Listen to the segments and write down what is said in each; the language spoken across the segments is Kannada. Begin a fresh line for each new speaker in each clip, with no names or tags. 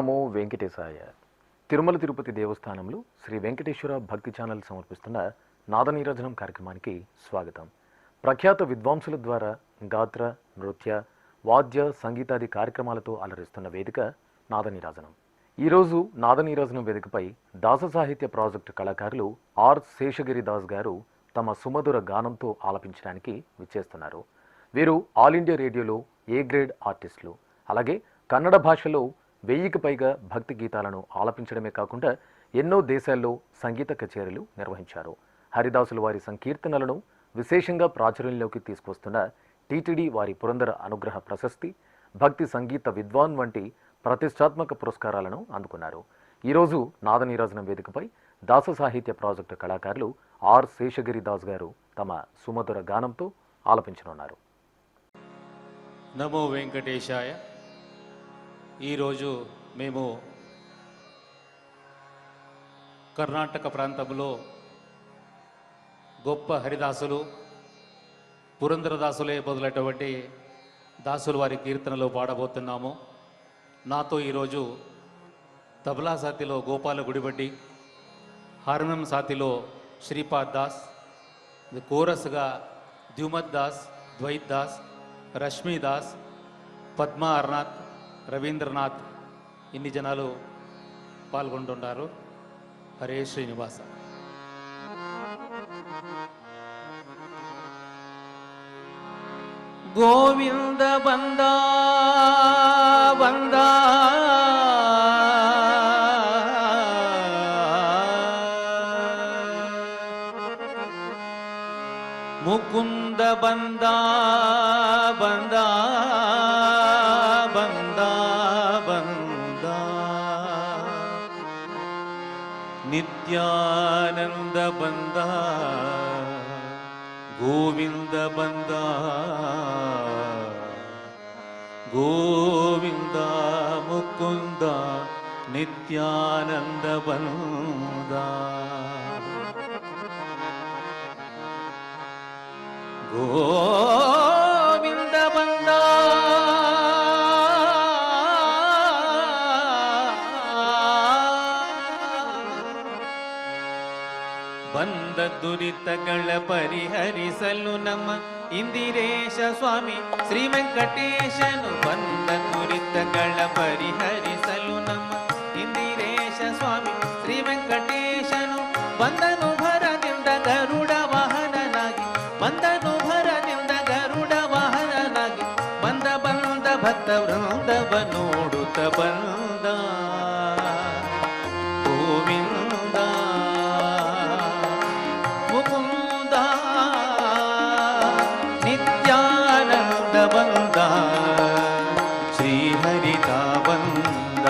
నమో వెంకటేశాయ. తిరుమల తిరుపతి దేవస్థానంలో శ్రీ వెంకటేశ్వర భక్తి ఛానల్ సమర్పిస్తున్న నాదనీరాజనం కార్యక్రమానికి స్వాగతం. ప్రఖ్యాత విద్వాంసుల ద్వారా గాత్ర, నృత్య, వాద్య, సంగీతాది కార్యక్రమాలతో అలరిస్తున్న వేదిక నాదనీరాజనం. ఈరోజు నాదనీరాజనం వేదికపై దాస సాహిత్య ప్రాజెక్టు కళాకారులు ఆర్ శేషగిరి దాస్ గారు తమ సుమధుర గానంతో ఆలపించడానికి విచ్చేస్తున్నారు. వీరు ఆల్ ఇండియా రేడియోలో ఏ గ్రేడ్ ఆర్టిస్టులు. అలాగే కన్నడ భాషలో 1000కి పైగా భక్తి గీతాలను ఆలపించడమే కాకుండా ఎన్నో దేశాల్లో సంగీత కచేరీలు నిర్వహించారు. హరిదాసులు వారి సంకీర్తనలను విశేషంగా ప్రాచుర్యంలోకి తీసుకొస్తున్న టీటీడీ వారి పురందర అనుగ్రహ ప్రశస్తి, భక్తి సంగీత విద్వాన్ వంటి ప్రతిష్టాత్మక పురస్కారాలను అందుకున్నారు. ఈరోజు నాదనీరాజనం వేదికపై దాస సాహిత్య ప్రాజెక్టు కళాకారులు ఆర్ శేషగిరి దాస్ గారు తమ సుమధుర గానంతో ఆలపించనున్నారు.
నమో వెంకటేశాయ. ఈరోజు మేము కర్ణాటక ప్రాంతంలో గొప్ప హరిదాసులు, పురంధరదాసులే మొదలైనటువంటి దాసులు వారి కీర్తనలు పాడబోతున్నాము. నాతో ఈరోజు తబలా సాతిలో గోపాల గుడిబడ్డి, హార్మోనియం సాతిలో శ్రీపాద్ దాస్, కోరస్గా ద్యుమత్ దాస్, ద్వైత్ దాస్, రష్మి దాస్, పద్మా అర్నాథ్, రవీంద్రనాథ్ ఇన్ని జనాలు పాల్గొంటున్నారు. హరే శ్రీనివాస. గోవింద బందా బందా ముకుంద బందా బందా బందా బందా నిత్యానంద బందా గోవింద బందా గోవింద ముకుంద నిత్యానంద బందా గోవింద బందా ಬಂದ ದುರಿತಗಳ ಪರಿಹರಿಸಲು ನಮ್ಮ ಇಂದಿರೇಶ ಸ್ವಾಮಿ ಶ್ರೀ ವೆಂಕಟೇಶನು. ಬಂದ ದುರಿತಗಳ ಪರಿಹರಿಸಲು ನಮ್ಮ ಇಂದಿರೇಶ ಸ್ವಾಮಿ ಶ್ರೀ ವೆಂಕಟೇಶನು. ಬಂದನು ಭರದಿಂದ ಗರುಡ ವಾಹನನಾಗಿ, ಬಂದನು ಭರದಿಂದ ಗರುಡ ವಾಹನನಾಗಿ, ಬಂದ ಬಂದ ಭಕ್ತ ವೃಂದವ ನೋಡುತ್ತ ಬಂದ ಗೋವಿಂದ ಮುಕುಂದ ನಿತ್ಯಾನಂದ ಬಂದ ಶ್ರೀಹರಿತ ಬಂದ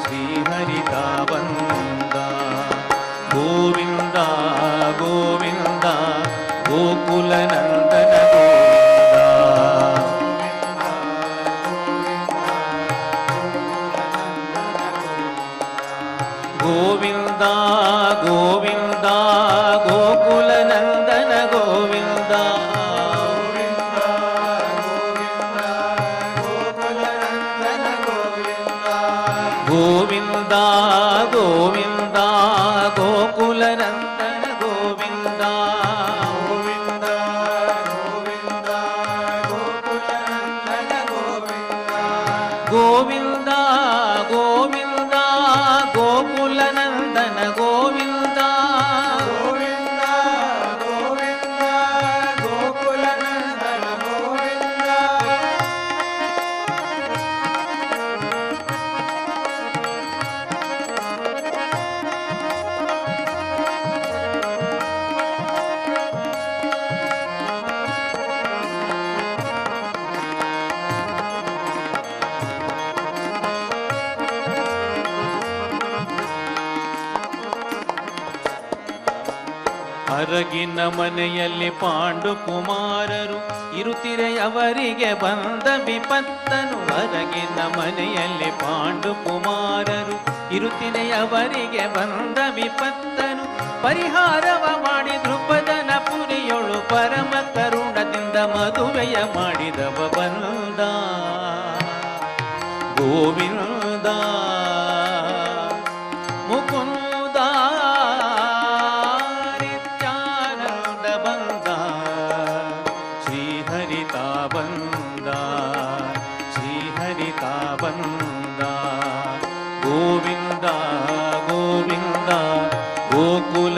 ಶ್ರೀಹರಿತ ಬಂದ ಗೋವಿಂದ ಗೋವಿಂದ ಗೋಕುಲ ನಂದನ ಗೋವಿಂದ ಗೋವಿಂದ ಗೋಕುಲ ನಂದನ ಗೋವಿಂದ ಗೋವಿಂದ ಗೋವಿಂದ ಗೋಕುಲ ನಂದನ ಗೋವಿಂದ ಗೋವಿಂದ ಗೋವಿಂದ ಗೋಕುಲ ನಂದನ ಗೋವಿಂದ ಗೋವಿಂದ ಗೋವಿಂದ ಗೋಕುಲ ನಂದನ ಗೋವಿಂದ ಗೋವಿಂದ ಗೋವಿಂದ ಗೋಕುಲ ನಂದನ ಗೋವಿಂದ. ಅರಗಿನ ಮನೆಯಲ್ಲಿ ಪಾಂಡು ಕುಮಾರರು ಇರುತ್ತಿರೆ ಅವರಿಗೆ ಬಂದ ವಿಪತ್ತನು. ಅರಗಿನ ಮನೆಯಲ್ಲಿ ಪಾಂಡು ಕುಮಾರರು ಇರುತ್ತಿರೆ ಅವರಿಗೆ ಬಂದ ವಿಪತ್ತನು. ಪರಿಹಾರವ ಮಾಡಿ ದೃಪದನ ಪುರಿಯೊಳು ಪರಮ ಕರುಣದಿಂದ ಮದುವೆಯ ಮಾಡಿದವ ಬಂದ ಗೋವಿಂದ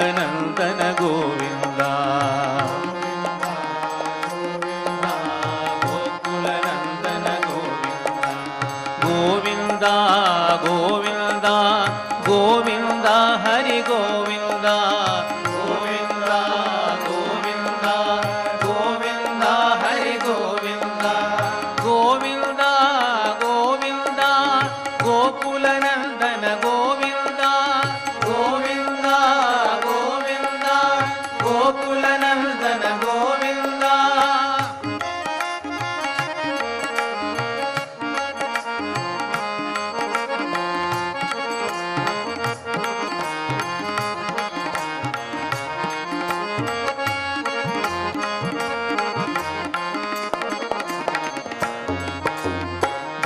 ಗೋಕುಲನಂದನ ಗೋವಿಂದ ಗೋಕುಲನಂದನ ಗೋವಿಂದ ಗೋವಿಂದ ಗೋವಿಂದ ಹರಿ ಗೋವಿಂದ ಗೋವಿಂದ ಗೋವಿಂದ ಗೋವಿಂದ ಹರಿ ಗೋವಿಂದ ಗೋವಿಂದ ಗೋವಿಂದ ಗೋಕುಲನಂದನ ಗೋವಿಂದ ಗೋವಿಂದ ಗೋವಿಂದ ಗೋಕುಲನಂದನ ಗೋವಿಂದ.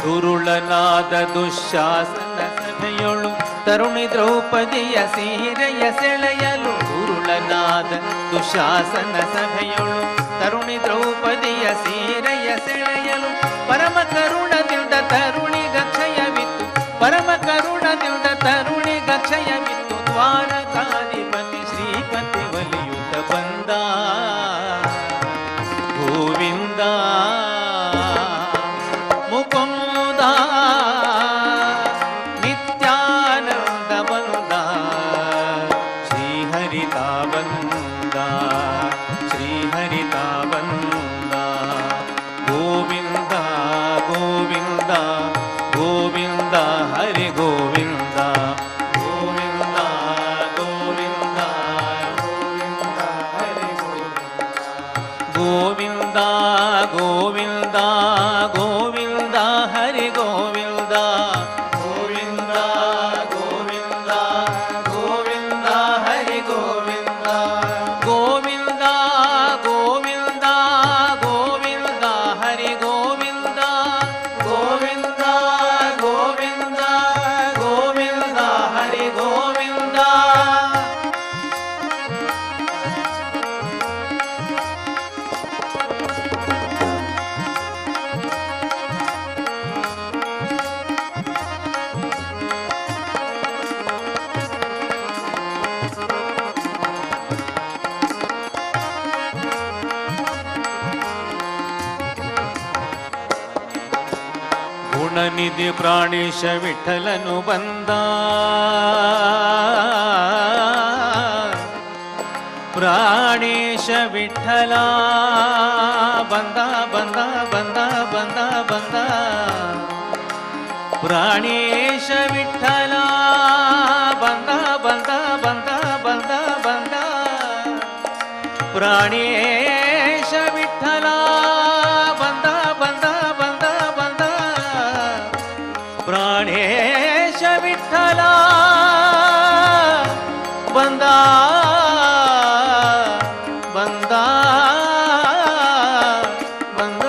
ದುರುಳನಾದ ದುಶ್ಯಾಸನ ಸಭೆಯೊಳು ತರುಣಿ ದ್ರೌಪದಿಯ ಸೀರೆಯ ಸೆಳೆಯಲು ದುರುಳನಾದ ದುಶಾಸನ ಸಭೆಯೊಳು ತರುಣಿ ದ್ರೌಪದಿಯ ಸೀರೆಯ ಸೆಳೆಯಲು ಪರಮ ಕರುಣದಿಂದ ತರುಣಿಗ ಕ್ಷಯವಿತ್ತು ಪರಮ ಕರುಣದಿಂದ ತರುಣಿಗ ಕ್ಷಯವಿತ್ತು ದ್ವಾರಕಾಧಿಪತಿ ಶ್ರೀಪತಿ ಒಲಿಯುತ್ತ ಬಂದ ಗೋವಿಂದ ಮುಕುಂದ ನಿತ್ಯಾನಂದ ಬಂದ ಶ್ರೀಹರಿತ ಬಂದ ಶ್ರೀಹರಿತ ಬಂದ ಗೋವಿಂದ ಗೋವಿಂದ ಗೋವಿಂದ ಹರಿ ಗೋವಿಂದ ಗೋವಿಂದ ಗೋವಿಂದ ಗೋವಿಂದ ಹರಿ ಗೋವಿಂದ ಗೋವಿಂದ ಗೋವಿಂದ ಹರಿ ಗೋವಿಂದ ಗೋವಿಂದ ಗೋವಿಂದ ಗೋವಿಂದ ಹರಿ ಗೋವಿಂದ ಗೋವಿಂದ ಗೋವಿಂದ ಗೋವಿಂದ ಹರಿ ಗೋವಿಂದ ಗೋವಿಂದ ಗೋವಿಂದ ಗೋವಿಂದ ಹರಿ ಗೋವಿಂದ. ಗುಣನಿಧಿ ಪ್ರಾಣೇಶ ವಿಠಲನು ಬಂದ ಪ್ರಾಣೇಶ ವಿಠಲ ಬಂದ ಬಂದ ಬಂದ ಬಂದ ಬಂದ ಪ್ರಾಣೇಶ ವಿಠಲ ಬಂದ ಬಂದ ಬಂದ ಬಂದ ಬಂದ ಪ್ರಾಣೇಶ ವಿಠಲ ಬಂದ ಬಂದ ಬಂದ ಬಂದ ಪ್ರಾಣೇಶ ವಿಠಲ ಬಂದ ಬಂದ ಬಂದ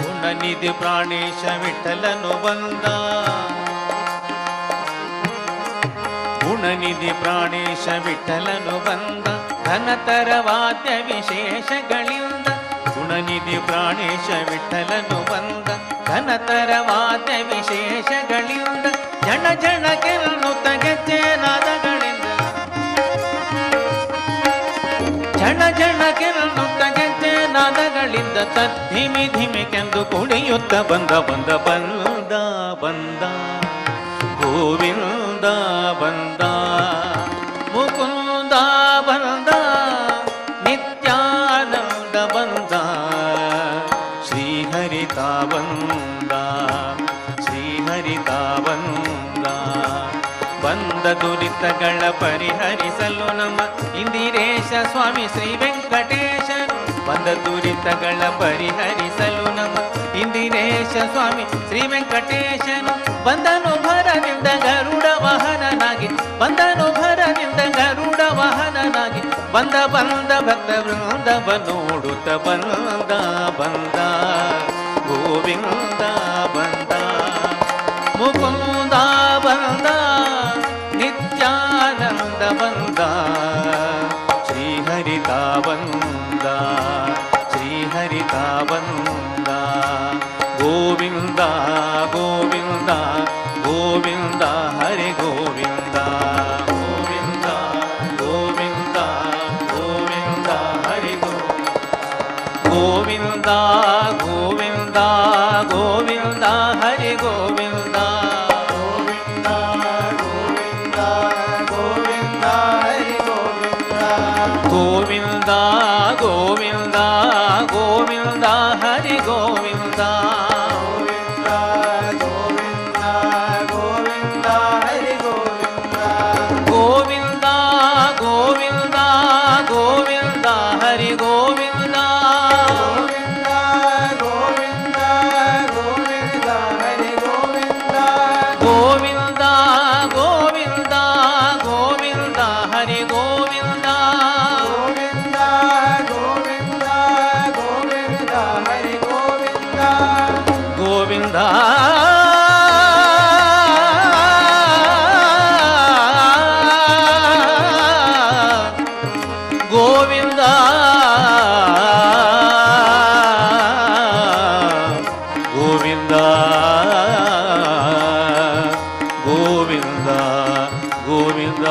ಗುಣನಿಧಿ ಪ್ರಾಣೇಶ ವಿಠಲನು ಬಂದ ಗುಣನಿಧಿ ಪ್ರಾಣೇಶ ವಿಠಲನು ಬಂದ ಘನತರ ವಾದ್ಯ ವಿಶೇಷಗಳಿಂದ ಗುಣನಿಧಿ ಪ್ರಾಣೇಶ ವಿಠಲನು ಬಂದ ಘನತರ ವಾದ್ಯ ವಿಶೇಷಗಳಿಂದ ಜನ ಜನ ಕೆನ್ನುತ್ತ ಗೆಜ್ಜೆ ನಾದಗಳಿಂದ ಜನ ಜನ ಕೆನ್ನುತ್ತ ಗೆಜ್ಜೆ ನಾದಗಳಿಂದ ತದ್ಧಿಮಿ ಧಿಮಿಕೆಂದು ಕುಣಿಯುತ್ತ ಬಂದ ಬಂದ ಬಂದ ಬಂದ ಗೋವಿಂದ ಬಂದ ಮುಕುಂದ ಬಂದ ನಿತ್ಯಾನಂದ ಬಂದ ಶ್ರೀಹರಿತ ಬಂದ ಶ್ರೀಹರಿತ ಬಂದ ಬಂದ ದುರಿತಗಳ ಪರಿಹರಿಸಲು ನಮ್ಮ ಇಂದಿರೇಶ ಸ್ವಾಮಿ ಶ್ರೀ ವೆಂಕಟೇಶನು ಬಂದ ದುರಿತಗಳ ಪರಿಹರಿಸಲು ನಮ್ಮ ಇಂದಿರೇಶ ಸ್ವಾಮಿ ಶ್ರೀ ವೆಂಕಟೇಶನು ಬಂದನು ಭರದಿಂದ ಗರುಡ ವಾಹನನಾಗಿ ಬಂದನು ಭರದಿಂದ ಗರುಡ ವಾಹನನಾಗಿ ಬಂದ ಬಂದ ಭಕ್ತ ವೃಂದವ ನೋಡುತ್ತ ಬಂದ ಬಂದ ಗೋವಿಂದ ಬಂದ ಮುಕುಂದ ಬಂದ ನಿತ್ಯಾನಂದ ಬಂದ ಶ್ರೀಹರಿತ ಬಂದ ಶ್ರೀಹರಿತ ಬಂದ ಗೋವಿಂದ ಗೋವಿಂದ ಗೋವಿಂದ ಹರಿ ಗೋವಿಂದ. ಗೋವಿಂದ ಗೋವಿಂದ ಗೋವಿಂದ ಹರಿ ಗೋವಿಂದ
ಗೋವಿಂದ ಗೋವಿಂದ ಗೋವಿಂದ ಹರಿ ಗೋವಿಂದ
ಗೋವಿಂದ ಗೋವಿಂದ ಗೋವಿಂದ ಹರಿ ಗೋವಿಂದ
ಗೋವಿಂದ ಗೋವಿಂದ ಗೋವಿಂದ ಹರಿ ಗೋವಿಂದ
ಗೋವಿಂದ ಗೋವಿಂದ ಗೋವಿಂದ ಹರಿ ಗೋವಿಂದ
ಗೋವಿಂದ ಗೋವಿಂದ ಗೋವಿಂದ ಹರಿ ಗೋವಿಂದ
ಗೋವಿಂದ ಗೋವಿಂದ ಗೋವಿಂದ ಗೋವಿಂದ ಗೋವಿಂದ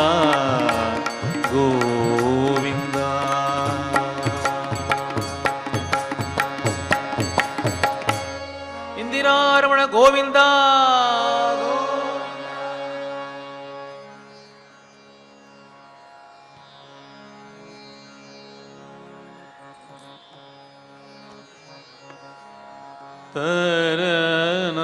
ಗೋವಿಂದ ಇಂದಿರಾರಮಣ ಗೋವಿಂದ ತರನ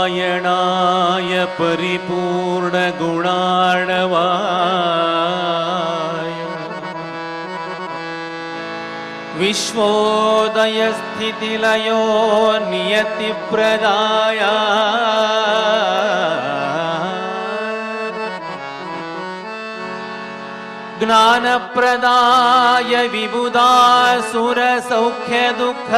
नारायणाय परिपूर्णगुणार्णवाय विश्वोदयस्थितिलयो नियतिप्रदाय ज्ञानप्रदाय विबुधासुरसौख्यदुःख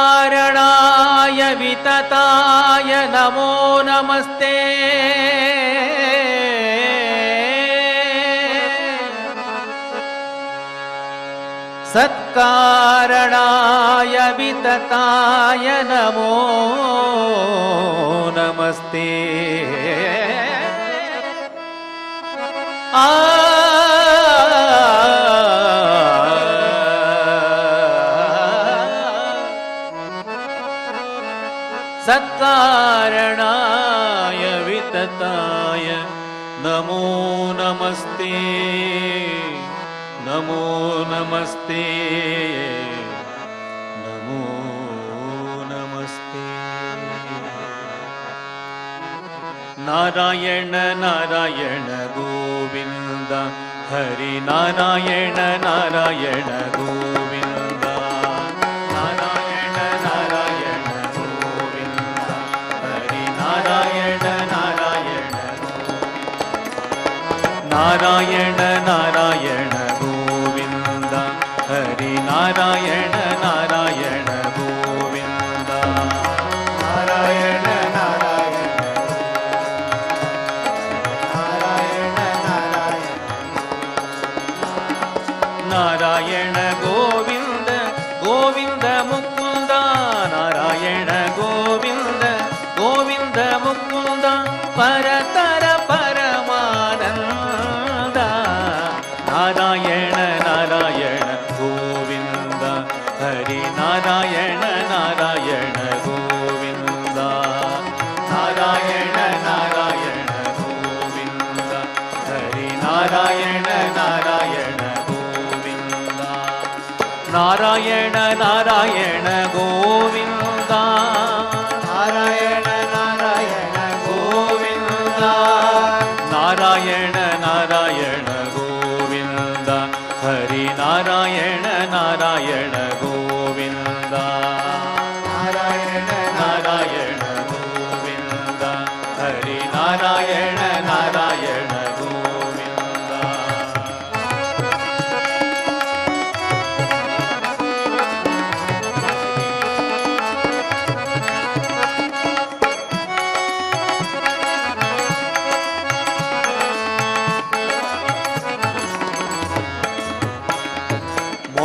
सत्कारणाय वितताय नमो नमस्ते सत्कारणाय वितताय नमो नमस्ते सत्कारणाय वितताय नमो नमस्ते नमो नमस्ते नमो नमस्ते नारायण नारायण गोविंद हरि नारायण नारायण गोविंद नारायण नारायण गोविंद हरि नारायण नारायण नारायण नारायण गोविंद हरि नारायण नारायण गोविंद
नारायण नारायण नारायण नारायण
नारायण गोविंद गोविंद मुकुंद नारायण गोविंद गोविंद मुकुंद परतर परमानंद नारायण नारायण गोविंद हरि नारायण नारायण गोविंद नारायण नारायण गोविंद हरि नारायण नारायण गोविंद नारायण नारायण गोविंद
नारायण नारायण
गोविंद नारायण नारायण गोविंद हरि नारायण नारायण गोविंद
नारायण
नारायण गोविंद हरि नारायण नारायण गोविंद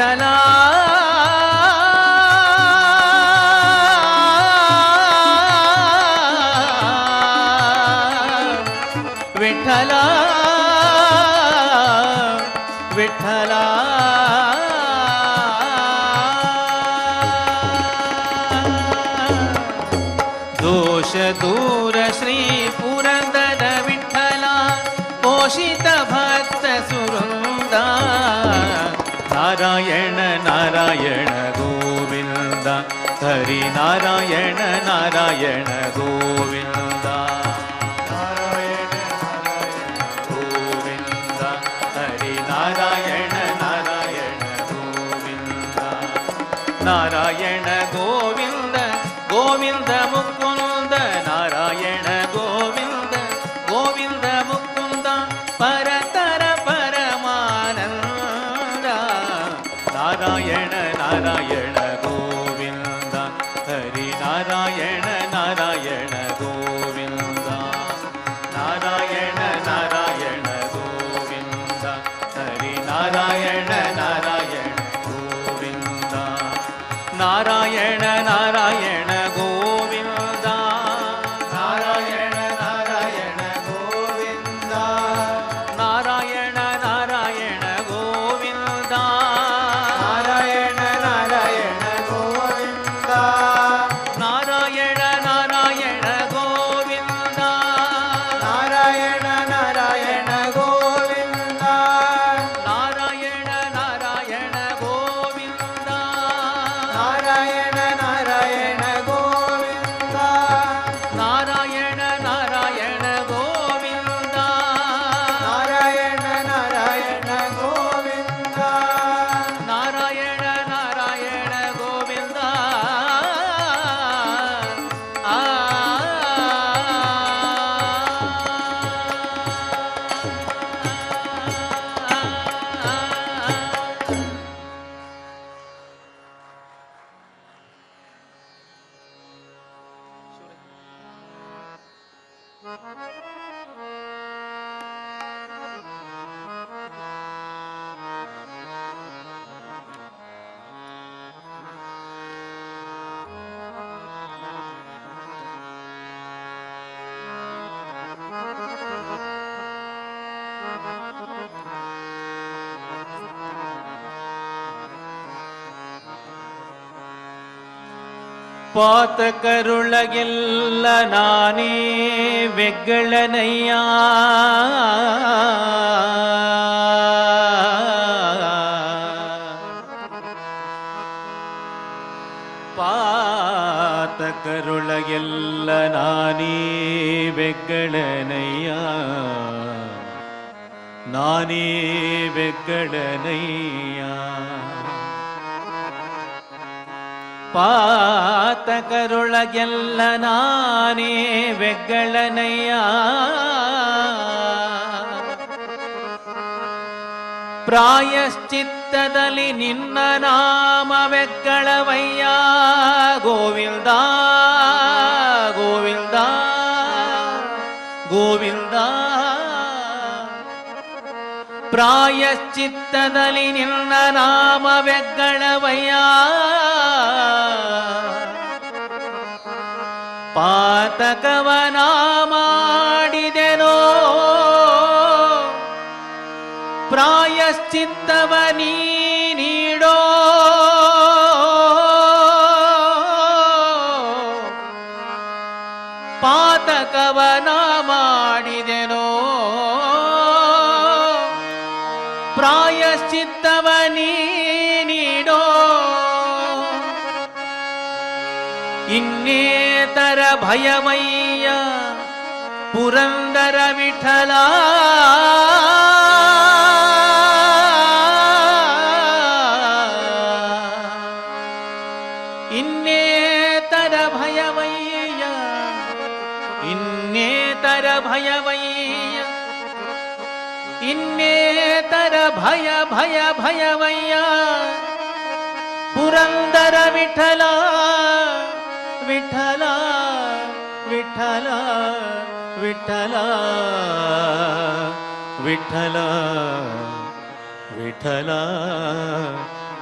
ವಿಠಲ ವಿಠಲ ವಿಠಲ ದೋಷ ದೂರ ಶ್ರೀ ಪುರಂದರ ವಿಠಲ ಪೋಷಿತ ಭಕ್ತ ಸುವೃಂದ ನಾರಾಯಣ ನಾರಾಯಣ ಗೋವಿಂದ ಹರಿ ನಾರಾಯಣ ನಾರಾಯಣ ಗೋವಿಂದ ನಾರಾಯಣ ಗೋವಿಂದ ಹರಿ ನಾರಾಯಣ ನಾರಾಯಣ ಗೋವಿಂದ ನಾರಾಯಣ ಗೋವಿಂದ ಗೋವಿಂದ ಮುಕುಂದ ನಾರಾಯಣ ಗೋವಿಂದ ಗೋವಿಂದ ಮುಕುಂದ ಪರತರ ಪರಮಾನಂದ ನಾರಾಯಣ ನಾರಾಯಣ ಗೋವಿಂದ ಹರಿ ನಾರಾಯಣ ನಾರಾಯಣ ಗೋವಿಂದ ನಾರಾಯಣ ನಾರಾಯಣ ಗೋವಿಂದ ಹರಿ ನಾರಾಯಣ ನಾರಾಯಣ ಗೋವಿಂದ ನಾರಾಯಣ ನಾರಾಯಣ ಗೋವಿಂದ ನಾರಾಯಣ ನಾರಾಯಣ ಗೋವಿಂದ ನಾರಾಯಣ ನಾರಾಯಣ ಗೋವಿಂದ ನಾರಾಯಣ ನಾರಾಯಣ ಗೋವಿಂದ ನಾರಾಯಣ ನಾರಾಯಣ ಗೋವಿಂದ ನಾರಾಯಣ ನಾರಾಯಣ ಗೋವಿಂದ ನಾರಾಯಣ ನಾರಾಯಣ ಗೋವಿಂದ ನಾರಾಯಣ ನಾರಾಯಣ ಗೋವಿಂದ ನಾರಾಯಣ ನಾರಾಯಣ ಗೋವಿಂದ ನಾರಾಯಣ ನಾರಾಯಣ ಗೋವಿಂದ ನಾರಾಯಣ ನಾರಾಯಣ ಗೋವಿಂದ ಆ ಪಾತಕರುಳಗೆಲ್ಲ ನಾನೇ ವೆಗ್ಗಳನಯ್ಯ ಪಾತಕರುಳಗೆಲ್ಲ ನಾನೇ ವೆಗ್ಗಳನಯ್ಯ ನಾನೇ ವೆಗ್ಗಳನಯ್ಯ ಪಾತಕರುಳಗೆಲ್ಲ ನಾನೇ ವೆಗ್ಗಳನಯ್ಯ ಪ್ರಾಯಶ್ಚಿತ್ತದಲ್ಲಿ ನಿನ್ನ ನಾಮ ವೆಗ್ಗಳವಯ್ಯ ಗೋವಿಂದ ಗೋವಿಂದ ಗೋವಿಂದ ಪ್ರಾಯಶ್ಚಿತ್ತದಲ್ಲಿ ನಿನ್ನ ನಾಮ ವೆಗ್ಗಳವಯ್ಯ ಪಾತಕವನ ಮಾಡಿದೆನೋ ಪ್ರಾಯಶ್ಚಿತ್ತವ ನೀ ನೀಡೋ ಪಾತಕವನ ಮಾಡಿದೆನೋ ಪ್ರಾಯಶ್ಚಿತ್ತವ ನೀ ನೀಡೋ ಇನ್ನೇತರ ಭಯವಯ್ಯ ಪುರಂದರ ವಿಠಲ ಇನ್ನೇತರ ಭಯವಯ್ಯ ಇನ್ನೇತರ ಭಯವಯ್ಯ ಇನ್ನೇತರ ಭಯವಯ್ಯ ಪುರಂದರ ವಿಠಲ ವಿಠಲ ವಿಠಲ ವಿಠಲ ವಿಠಲ ವಿಠಲ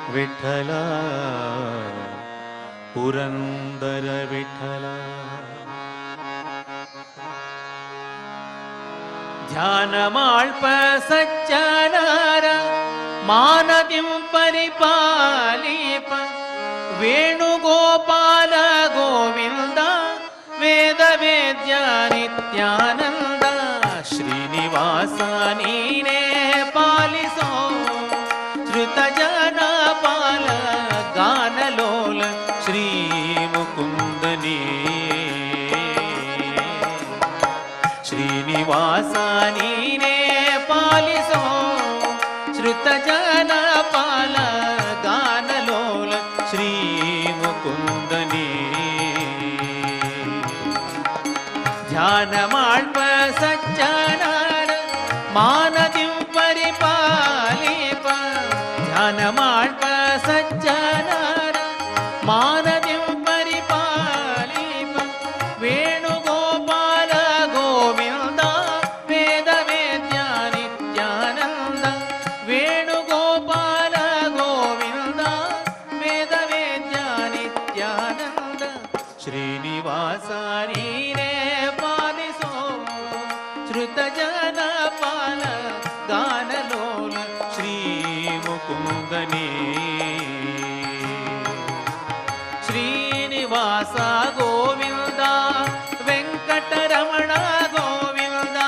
ವಿಠಲ ಪುರಂದರ ವಿಠಲ ಧ್ಯಾನ ಮಾಳ್ಪ ಸಜ್ಜನಾರ ಮಾನದಿಂ ಪರಿಪಾಲೀಪ ವೇಣುಗೋಪಾಲ ಗೋವಿಂದ ವೇದ ವೇದ್ಯ ನಿತ್ಯಾನಂದ ಶ್ರೀನಿವಾಸ ನೀನೇ ಪಾಲಿಸೋ ಶ್ರುತ ಜನ ಪಾಲ ಗಾನಲೋಲ ಶ್ರೀ ಮುಕುಂದನೇ ಶ್ರೀನಿವಾಸ ನೀನೇ ಪಾಲಿಸೋ ಶ್ರುತ ಜನ ಪಾಲ ಗಾನಲೋಲ ಶ್ರೀ ಮುಕುಂದನೇ ಧ್ಯಾನ ಮಾಳ್ಪ ಸಜ್ಜನಾರ ಮಾನದಿಂ ಪರಿಪಾಲೀಪ ಧ್ಯಾನ ಮಾಳ್ಪ ಸಜ್ಜನಾರ ಮಾನದಿಂ ಪರಿಪಾಲೀಪ ವೇಣುಗೋಪಾಲ ಗೋವಿಂದ ವೇದ ವೇದ್ಯ ನಿತ್ಯಾನಂದ ವೇಣುಗೋಪಾಲ ಗೋವಿಂದ ವೇದ ವೇದ್ಯ ನಿತ್ಯಾನಂದ ಶ್ರೀನಿವಾಸ ನೀನೇ ಪಾಲಿಸೋ ಶ್ರುತ ಜನ ಪಾಲ ಗಾನಲೋಲ ಶ್ರೀ ಮುಕುಂದನೇ ಶ್ರೀನಿವಾಸ ಗೋವಿಂದ ವೆಂಕಟರಮಣ ಗೋವಿಂದ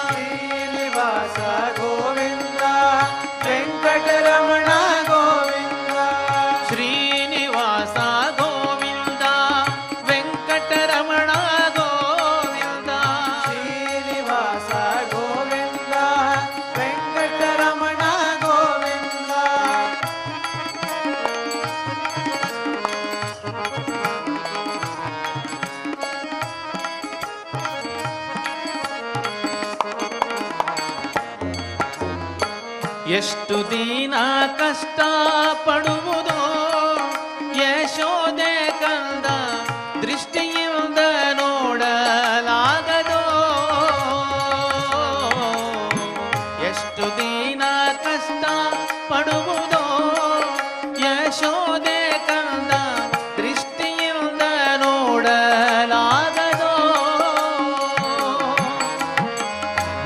ಶ್ರೀನಿವಾಸ ಗೋವಿಂದ ವೆಂಕಟರಮಣ ಗೋವಿಂದ
ಶ್ರೀನಿವಾಸ ಗೋವಿಂದ ವೆಂಕಟರಮಣ ಗೋವಿಂದ
ಶ್ರೀನಿವಾಸ ಗೋವಿಂದ ವೆಂಕಟರಮಣ ಗೋವಿಂದ
ಎಷ್ಟು ದಿನ ಕಷ್ಟ ಪಡುವುದೋ ಯಶೋದೆ ಕಂದ ದೃಷ್ಟಿಯಿಂದ ನೋಡಲಾಗದೋ ಎಷ್ಟು ದಿನ ಕಷ್ಟ ಪಡುವುದೋ ಯಶೋದೆ ಕಂದ ದೃಷ್ಟಿಯಿಂದ ನೋಡಲಾಗದೋ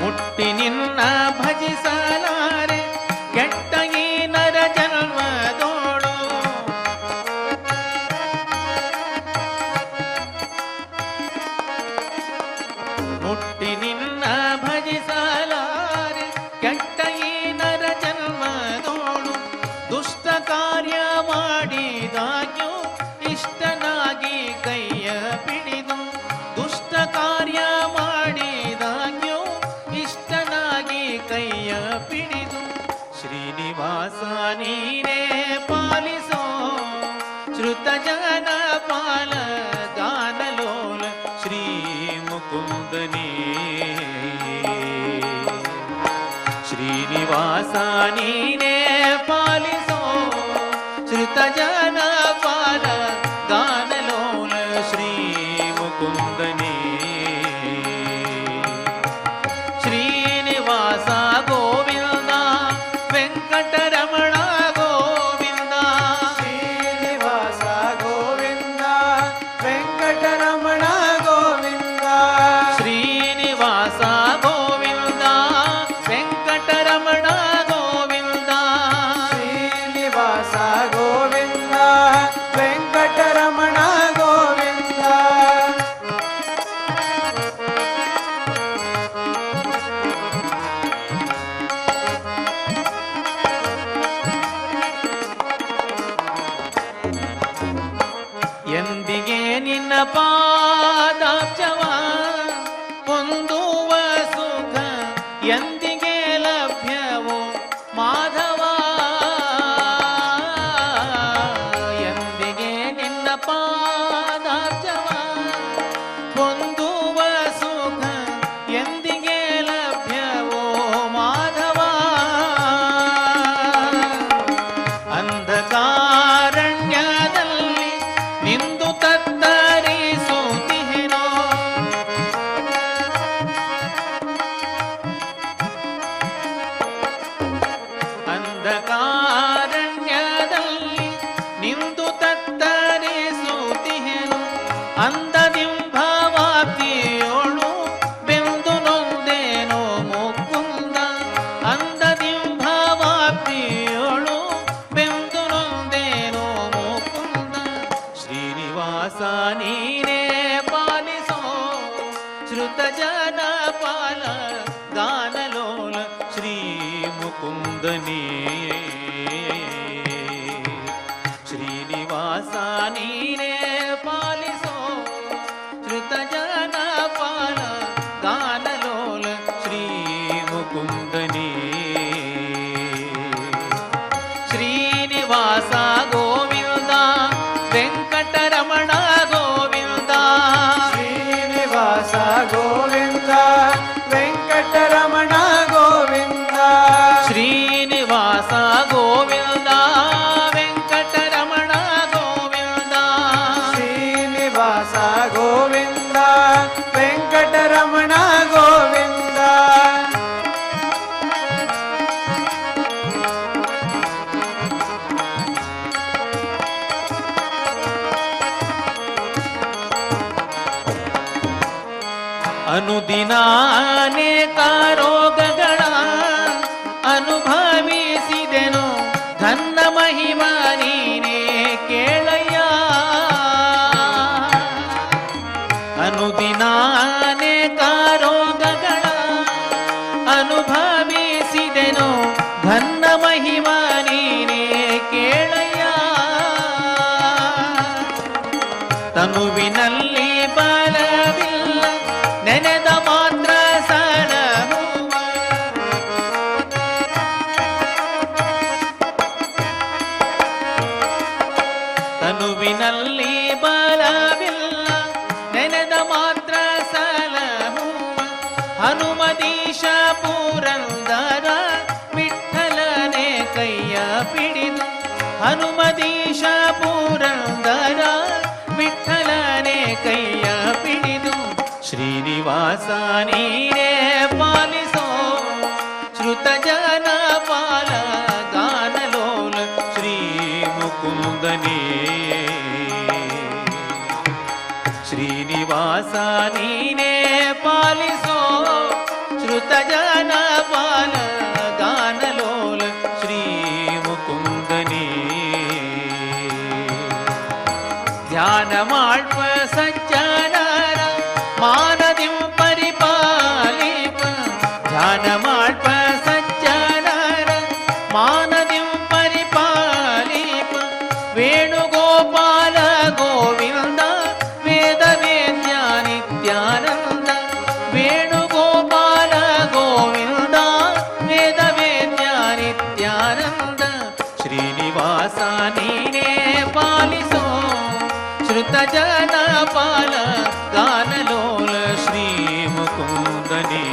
ಮುಟ್ಟಿ ನಿನ್ನ ಭಜಿಸಲಾರೆ ಕೆಟ್ಟ ಈ ನರ ಜನ್ಮದೋಡು ಮುಟ್ಟಿ ನಿನ್ನ ಭಜಿಸಲಾರೆ ಕೆಟ್ಟ ಈ ನರ ಜನ್ಮದೋಡು ದುಷ್ಟ ಕಾರ್ಯ ಮಾಡಿದಾಗ್ಯೂ ಇಷ್ಟನಾಗಿ ಕೈಯ ಪಿಡಿದು ದುಷ್ಟ ಕಾರ್ಯ ಮಾಡಿದಾಗ್ಯೂ ಇಷ್ಟನಾಗಿ ಕೈಯ ಪಿಡಿದು ಶ್ರೀನಿವಾಸ ನೀನೇ ಪಾಲಿಸೋ ಶ್ರುತ ಜನ ಪಾಲ ಗಾನಲೋಲ ಶ್ರೀ ಮುಕುಂದನೇ ಶ್ರೀನಿವಾಸ ನೀನೇ ಪಾಲಿಸೋ ಶ್ರುತ ಜನ ಪಾಲ ಗಾನಲೋಲ ಶ್ರೀ ಮುಕುಂದನೇ ಶ್ರೀನಿವಾಸ ಗೋವಿಂದ ವೆಂಕಟರಮಣ ಗೋವಿಂದ
ಶ್ರೀನಿವಾಸ ಗೋವಿಂದ ವೆಂಕಟರಮಣ ಗೋವಿಂದ
ಶ್ರೀನಿವಾಸ ಗೋವಿಂದ ವೆಂಕಟರಮಣ ಗೋವಿಂದ
ಶ್ರೀನಿವಾಸ ಗೋವಿಂದ ವೆಂಕಟರಮಣ ಗೋವಿಂದ
ಎಂದಿಗೆ ನಿನ್ನ ಪಾದಾಬ್ಜವ ಹೊಂದುವ ಸುಖ ಎಂದಿಗೆ ಲಭ್ಯವೋ ಮಾಧವ ಎಂದಿಗೆ ನಿನ್ನ ಪಾದಾಬ್ಜವ ಹೊಂದುವ ಸುಖ ಎಂದಿಗೆ ಲಭ್ಯವೋ ಮಾಧವ ಅಂಧಕಾರಣ್ಯದಲ್ಲಿ ನಿಂದು ತತ್ತರಿಸುತ್ತಿಹೆನೋ ಅಂದದಿಂಭವಾಪ್ತಿಯೋಳು ಬೆಂದು ನೊಂದೇನೋ ಮುಕುಂದ ಅಂದದಿಂಭವಾಪ್ತಿಯೋಳು ಬೆಂದು ನೊಂದೇನೋ ಮುಕುಂದ ಶ್ರೀನಿವಾಸ ನೀನೇ ಪಾಲಿಸೋ ಶ್ರುತ ಜನ ಪಾಲ ಗಾನಲೋಲ ಶ್ರೀ ಮುಕುಂದನೇ ಶ್ರೀನಿವಾಸ ನೀನೇ ಪಾಲಿಸೋ ಶ್ರುತ ಜನ ಪಾಲ ಗಾನಲೋಲ ಶ್ರೀ ಮುಕುಂದನೇ ಶ್ರೀನಿವಾಸ ಗೋವಿಂದ ವೆಂಕಟರಮಣ ಗೋವಿಂದ
ಶ್ರೀನಿವಾಸ ಗೋವಿಂದ ವೆಂಕಟರಮಣ ಗೋವಿಂದ
ಶ್ರೀನಿವಾಸ ಗೋವಿಂದ ವೆಂಕಟರಮಣ ಗೋವಿಂದ
ಶ್ರೀನಿವಾಸ ಗೋವಿಂದ ವೆಂಕಟರಮಣ ಗೋವಿಂದ
ಅನುದಿನ ಅನೇಕ ರೋಗಗಳ ಅನುಭವಿಸಿದೆನು ಧನ್ನ ಮಹಿಮ ನೀನೇ ಕೇಳಯ್ಯ ಅನುದಿನ ಅನೇಕ ರೋಗಗಳ ಅನುಭವಿಸಿದೆನು ಧನ್ನ ಮಹಿಮ ನೀನೇ ಕೇಳಯ್ಯ ತನುವಿನಲ್ಲಿ ಬಲವಿಲ್ಲ ನೆನೆದ ಮಾತ್ರ ಸಲಹುವ ತನುವಿನಲ್ಲಿ ಬಲವಿಲ್ಲ ನೆನೆದ ಮಾತ್ರ ಸಲಹುವ ಹನುಮದೀಶ ಪುರಂದರ ವಿಠಲನೆ ಕೈಯ ಪಿಡಿದು ಹನುಮದೀಶ ಪುರಂದರ ವಿಠಲನೆ ಕೈಯ ಪಿಡಿದು ಶ್ರೀನಿವಾಸ ನೀನೇ ಪಾಲಿಸೋ ಶ್ರುತ ಜನ ಪಾಲ ಗಾನಲೋಲ ಶ್ರೀ ಮುಕುಂದನೇ ಶ್ರೀನಿವಾಸ ನೀನೇ ಪಾಲಿಸೋ ಶ್ರುತ ಜನ ಪಾಲ ಗಾನಲೋಲ ಶ್ರೀ ಮುಕುಂದನೇ ಧ್ಯಾನ ಮಾಳ್ಪ ಸಜ್ಜನರ ಮಾನದಿಂ ಪರಿಪಾಲಿಪ ಧ್ಯಾನ ಮಾಳ್ಪ ಸಜ್ಜನರ ಮಾನದಿಂ ಪರಿಪಾಲಿಪ ವೇಣುಗೋಪಾಲ ಗೋವಿಂದ ವೇದ ವೇದ್ಯ ನಿತ್ಯಾನಂದ ವೇಣುಗೋಪಾಲ ಗೋವಿಂದ ವೇದ ವೇದ್ಯ ನಿತ್ಯಾನಂದ ಶ್ರೀನಿವಾಸ ನೀನೇ ಪಾಲಿಸೋ ಶ್ರುತ ಜನ ಪಾಲ ಗಾನಲೋಲ ಶ್ರೀ ಮುಕುಂದನೇ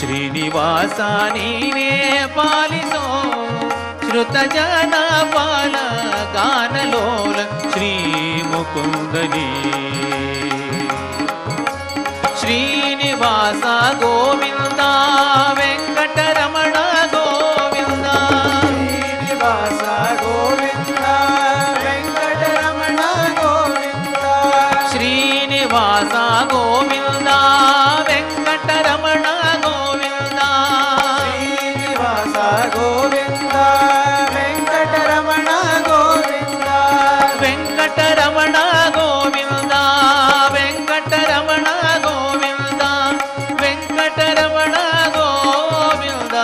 ಶ್ರೀನಿವಾಸ ನೀನೇ ಪಾಲಿಸೋ ಶ್ರುತ ಜನ ಪಾಲ ಗಾನಲೋಲ ಶ್ರೀ ಮುಕುಂದನೇ ಶ್ರೀನಿವಾಸ ಗೋವಿಂದ ವೆಂಕಟರಮಣ ಗೋವಿಂದ
ಶ್ರೀನಿವಾಸ ಗೋವಿಂದ ವೆಂಕಟರಮಣ ಗೋವಿಂದ
ಶ್ರೀನಿವಾಸ ಗೋವಿಂದ ವೆಂಕಟರಮಣ ಗೋವಿಂದ
ಶ್ರೀನಿವಾಸ ಗೋವಿಂದ ವೆಂಕಟರಮಣ ಗೋವಿಂದ
ವೆಂಕಟರಮಣ ಗೋವಿಂದ ವೆಂಕಟರಮಣ ಗೋವಿಂದ ವೆಂಕಟರಮಣ ಗೋವಿಂದ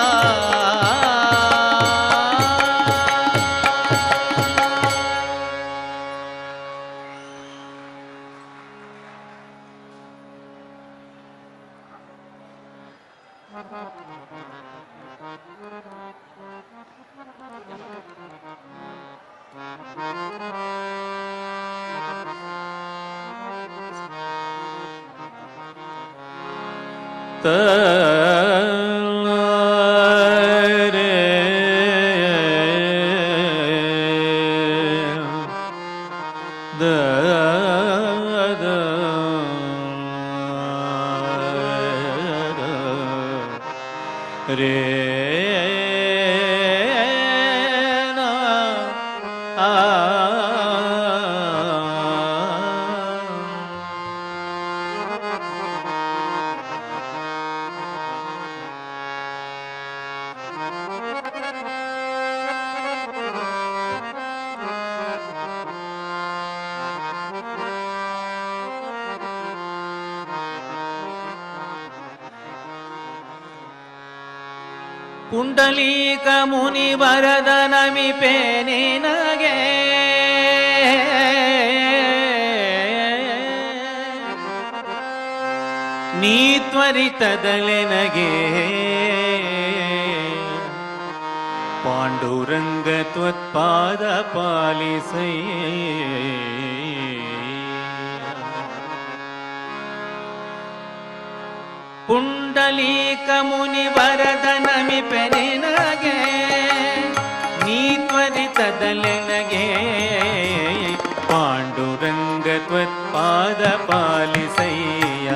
ಪುಂಡಲೀಕ ಮುನಿ ವರದ ನಮಿಪೆ ನಿನಗೆ ನೀ ತ್ವರಿತದಲೆನಗೆ ಪಾಂಡುರಂಗ ತ್ವತ್ಪಾದ ಪಾಲಿಸೈ ಪುಂಡಲೀಕ ಮುನಿ ವರದ ನಮಿಪೆ ನಿನಗೆ ನೀ ತ್ವರಿತದಲೆನಗೆ ಪಾಂಡುರಂಗ ತ್ವತ್ಪಾದ ಪಾಲಿಸಯ್ಯ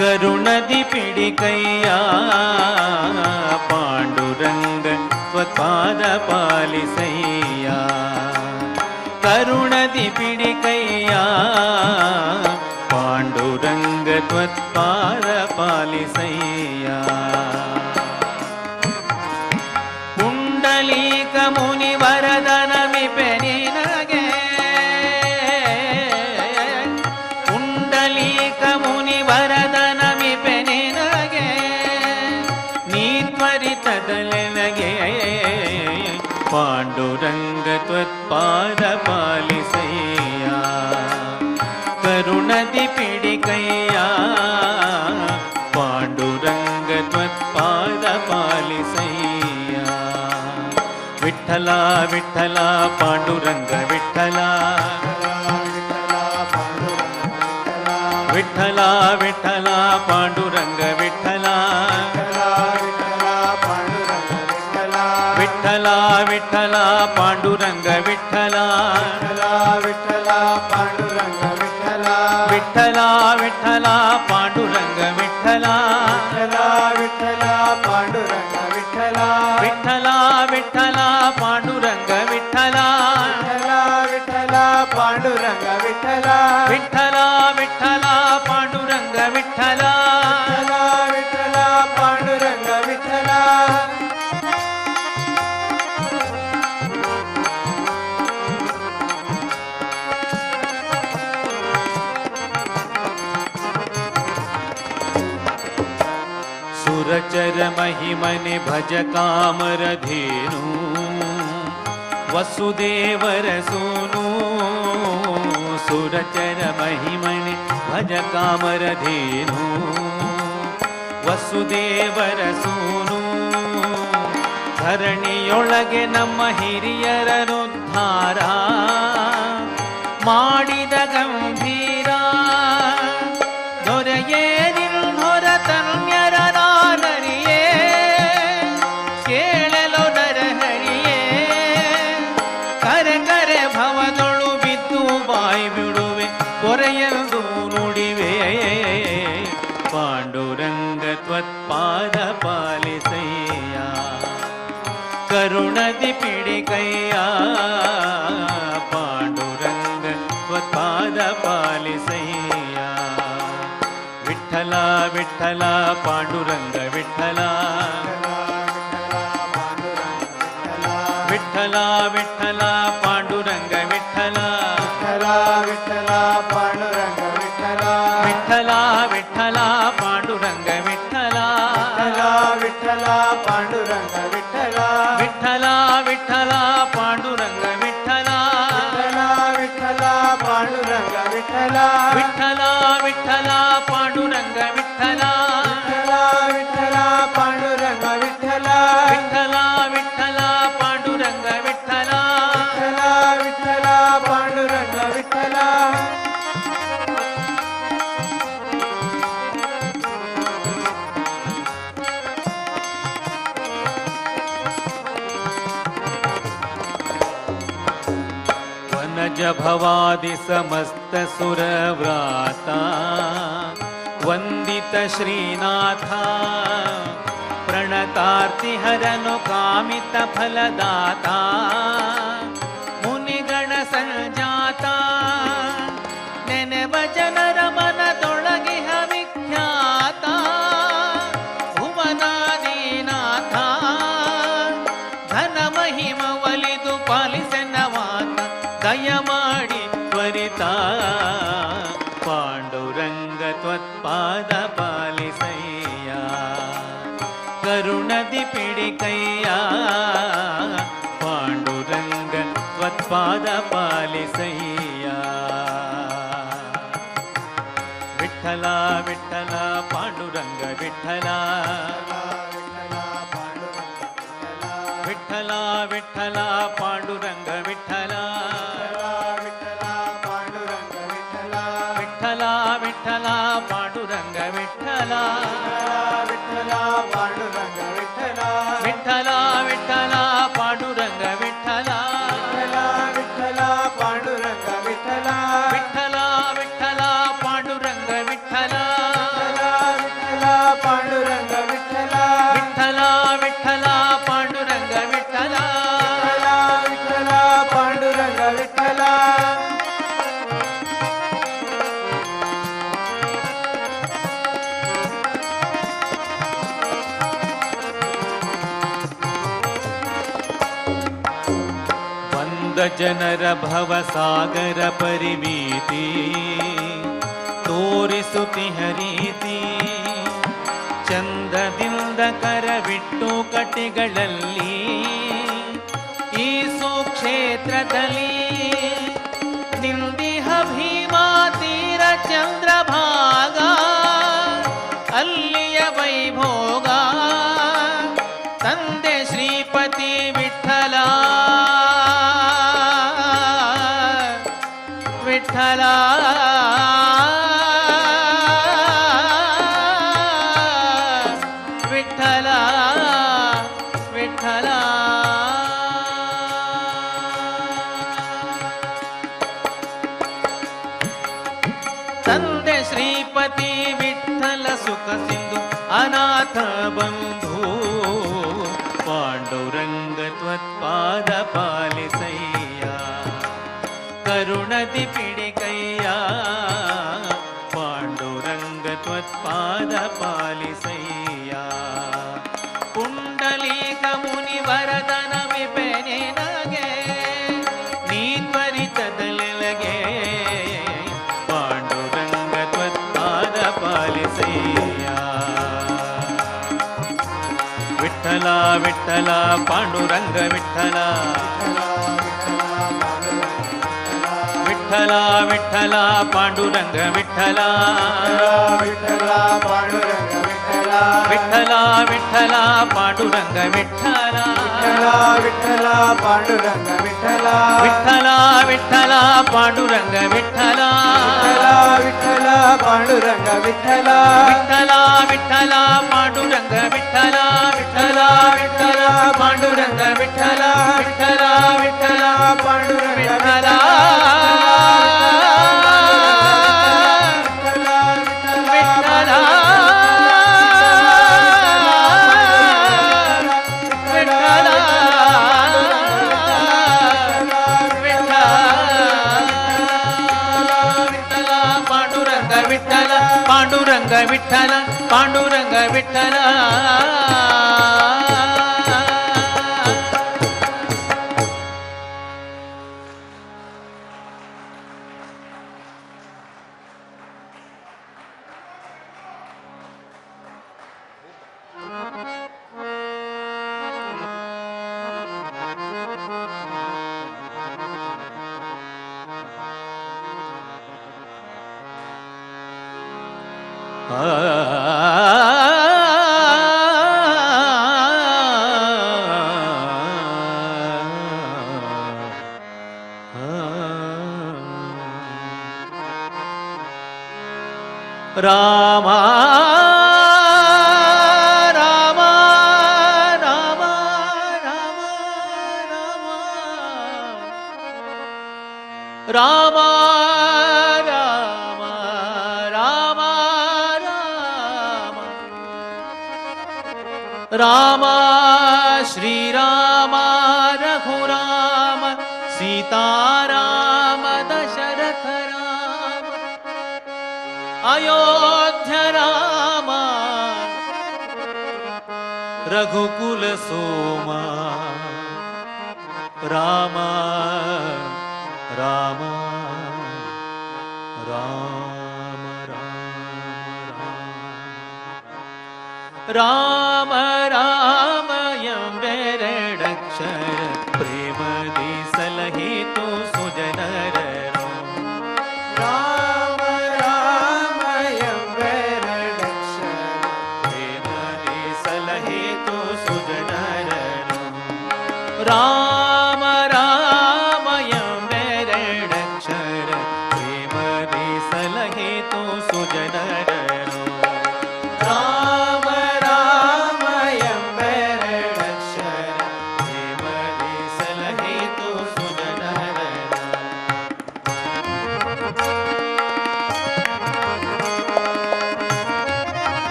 ಕರುಣದಿ ಪಿಡಿಕಯ್ಯ ಪಾಂಡುರಂಗ ತ್ವತ್ಪಾದ ಪಾಲಿಸಯ್ಯ ಕರುಣದಿ ಪಿಡಿಕಯ್ಯ ಪಾಂಡುರಂಗ ತ್ವತ್ಪಾದ ಪಾಲಿಸಯ್ಯ ಪುಂಡಲೀಕ ಮುನಿ ವರದ ನಮಿಪೆ ನಿನಗೆ ಪುಂಡಲೀಕ ಮುನಿ ವರದ ನಮಿಪೆ ನಿನಗೆ ನೀ ತ್ವರಿತದಲೆನಗೆ ಪಾಂಡುರಂಗ ತ್ವತ್ಪಾದ ಪಾಲಿಸಯ್ಯ ಕರುಣದಿ ಪಿಡಿಕಯ್ಯ ಪಾಂಡುರಂಗ ತ್ವತ್ಪಾದ ಪಾಲಿಸಯ್ಯ ವಿಠಲ ವಿಠಲ ಪಾಂಡುರಂಗ ವಿಠಲ ವಿಠಲ ವಿಠಲ ಪಾಂಡುರಂಗ ವಿಠಲ ವಿಠಲ ವಿಠಲ ಪಾಂಡುರಂಗ ವಿಠಲ
ವಿಠಲ ಪಾಂಡುರಂಗ ವಿಠಲ
ವಿಠಲ ವಿಠಲ ಪಾಂಡುರಂಗ ವಿಠಲ
ವಿಠಲ ಪಾಂಡುರಂಗ ವಿಠಲ
ವಿಠಲ ವಿಠಲ ಪಾಂಡುರಂಗ ವಿಠಲ
ವಿಠಲ ಪಾಂಡುರಂಗ ವಿಠಲ
ವಿಠಲ ವಿಠಲ ಪಾಂಡುರಂಗ ವಿಠಲ
ವಿಠಲ ಪಾಂಡುರಂಗ ವಿಠಲ
ಸುರಚರ ಮಹಿಮನೆ ಭಜ ಕಾಮರಧೇನು ವಸುದೇವರ ಸೋನು ಸುರಚರ ಮಹಿಮನೆ ಭಜ ಕಾಮರಧೇನು ವಸುದೇವರ ಸೋನು ಧರಣಿಯೊಳಗೆ ನಮ್ಮ ಹಿರಿಯರನುದ್ಧಾರ ಮಾಡಿದ ಗಂಭೀರ ದೊರೆಯೇ ನಿನ್ನೊರ ತನ್ಯರ ನಾನರಿಯೇ ಕೇಳಲು ನರಹರಿಯೇ ಕರೆ ಕರೆ ಭವದೊಳು ಬಿದ್ದು ಬಾಯಿ ಬಿಡುವೆ ಕೊರೆಯಲು ನುಡಿವೆ ಪಾಂಡುರಂಗ ತ್ವತ್ಪಾದ ಪಾಲಿಸಯ್ಯ ಕರುಣದಿ ಪಿಡಿಕಯ್ಯ ಪಾಂಡುರಂಗ ತ್ವತ್ಪಾದ ಪಾಲಿಸಯ್ಯ ವಿಠಲ ವಿಠಲ ಪಾಂಡುರಂಗ ವಿಠಲ ವಿಠಲ ವಿಠಲ ಪಾಂಡುರಂಗ ವಿಠಲ
ವಿಠಲ ಪಾಂಡುರಂಗ ವಿಠಲ
ವಿಠಲ ವಿಠಲ ಪಾಂಡುರಂಗ ವಿಠಲ
ವಿಠಲ ಪಾಂಡುರಂಗ ವಿಠಲ
ವಿಠಲ ವಿಠಲ ಪಾಂಡುರಂಗ ವಿಠಲ
ವಿಠಲ ಪಾಂಡುರಂಗ ವಿಠಲ
ವಿಠಲ ವಿಠಲ ಪಾಂಡುರಂಗ ವಿಠಲ
ವಿಠಲ ಪಾಂಡುರಂಗ ವಿಠಲ
ವಿಠಲ ವಿಠಲ ಪಾಂಡುರಂಗ ವಿಠಲ
ವಿಠಲ ಪಾಂಡುರಂಗ ವಿಠಲ
ವನಜ ಭವಾದಿ ಸಮಸ್ತ ಸುರವ್ರಾತ ವಂದಿತ ಶ್ರೀನಾಥ ಪ್ರಣತಾರ್ತಿ ಹರನು ಕಾಮಿತ ಫಲದಾತ ಮುನಿಗಣ ಸಂಜಾತ ನೆನೆವ ಜನರ ಮನದೊಳಗಿಹ ವಿಖ್ಯಾತ ಭುವನಾದೀನಾಥ ಘನ ಮಹಿಮ ಒಲಿದು ಪಾಲಿಸೆನ್ನವಾತ ದಯ ಮಾಡಿ ತ್ವರಿತ ಪಾಂಡುರಂಗ ತ್ವತ್ಪಾದ ಪಾಲಿಸಯ್ಯ ಕರುಣದ करुणदिपिडिकय्या पाण्डुरङ्ग त्वत्पाद पालिसय्या विठ्ठला विठ्ठला पाण्डुरङ्ग विठ्ठला विठ्ठला विठ्ठला पाण्डुरङ्ग विठ्ठला विठ्ठला विठ्ठला पाण्डुरङ्ग विठ्ठला विठ्ठला विठ्ठला पाण्डुरङ्ग विठ्ठला विठ्ठला विठ्ठला पाण्डुरङ्ग विठ्ठला विठ्ठला विठ्ठला पाण्डुरङ्ग विठ्ठला ಜನರ ಭವಸಾಗರ ಪರಿಮಿತಿ ತೋರಿಸುತ್ತಿಹ ರೀತಿ ಚಂದದಿಂದ ಕರವಿಟ್ಟು ಕಟಿಗಳಲ್ಲಿ ಈ ಸುಕ್ಷೇತ್ರದಲ್ಲಿ ನಿಂದಿಹ ಭೀಮಾ ತೀರ ಚಂದ್ರಭಾಗ ಅಲ್ಲಿಯ ವೈಭೋಗ ತಂದೆ ಶ್ರೀಪತಿ ವಿಠಲ ವಿಠಲ ವಿಠಲ ವಿಠಲ ತಂದೆ ಶ್ರೀಪತಿ ವಿಠಲ ಸುಖ ಸಿಂಧು ಅನಾಥ ಬಂಧು ಪಾಂಡುರಂಗ ತ್ವತ್ಪಾದ ಪಾಲಿಸಯ್ಯ ಕರುಣದಿಪಿಡಿಕಯ್ಯ ಪಾಂಡುರಂಗ ತ್ವತ್ಪಾದ ಪಾಲಿಸಯ್ಯ ಪುಂಡಲೀಕ ಮುನಿವರದನ ವಿಪೆನಿನಗೆ ನೀ ತ್ವರಿತದಲ್ಲಿಲಗೆ ಪಾಂಡುರಂಗ ತ್ವತ್ಪಾದ ಪಾಲಿಸಯ್ಯ ವಿಠಲ ವಿಠಲ ಪಾಂಡುರಂಗ ವಿಠಲ ವಿಠಲ ವಿಠಲ ಪಾಂಡುರಂಗ ವಿಠಲ
ವಿಠಲ ಪಾಂಡುರಂಗ ವಿಠಲ
ವಿಠಲ ವಿಠಲ ಪಾಂಡುರಂಗ ವಿಠಲ
ವಿಠಲ ಪಾಂಡುರಂಗ ವಿಠಲ
ವಿಠಲ ವಿಠಲ ಪಾಂಡುರಂಗ ವಿಠಲ
ವಿಠಲ ಪಾಂಡುರಂಗ ವಿಠಲ
ವಿಠಲ ವಿಠಲ ಪಾಂಡುರಂಗ ವಿಠಲ ವಿಠಲ ವಿಠಲ ಪಾಂಡುರಂಗ ವಿಠಲ ವಿಠಲ ವಿಠಲ
ಪಾಂಡುರಂಗ
ವಿಠಲ ಪಾಂಡುರಂಗ ವಿಠಲ ಪಾಂಡುರಂಗ ವಿಠಲ ರಾಮ ರಾಮ ರಾಮ ರಾಮ ರಾಮ ರಾಮ ರಾಮ ರಾಮ ರಾಮ ರಾಮ ಶ್ರೀರಾಮ ರಘುರಾಮ ಸೀತಾರಾಮ ದಶರಥ ರಾಮ ಅಯೋಧ್ಯ ರಾಮ ರಘುಕುಲ ಸೋಮ ರಾಮ ರಾಮ ರಾಮ ರಾಮ ರಾಮ ರಾಮ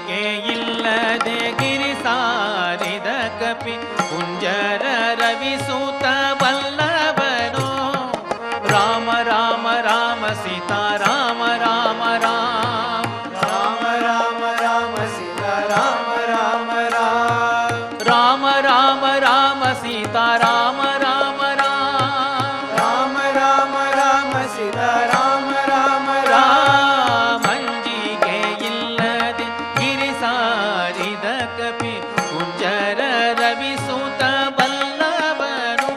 ಅಂಜಿಕೆ ಇಲ್ಲದೆ ಗಿರಿ ಸಾರಿದ ಕಪಿ ಕುಂಜರ ರವಿಸೂತ ಬಲ್ಲವನು ರಾಮ ರಾಮ ರಾಮ ಸೀತಾ ರಾಮ ರಾಮ ರಾಮ
ರಾಮ ರಾಮ ರಾಮ ಸೀತಾ ರಾಮ ರಾಮ ರಾಮ
ರಾಮ ರಾಮ ರಾಮ ಸೀತಾ ರಾಮ ರಾಮ ರಾಮ
ರಾಮ ರಾಮ ರಾಮ ಸೀತಾ ರಾಮ ರಾಮ ರಾಮ
ರಾಮಂಜಿಗೆ ಇಲ್ಲದೆ ಗಿರಿ ಸಾರಿದ ಕಪಿ ಕುಂಜರ ರವಿಸೂತ ಬಲ್ಲವನು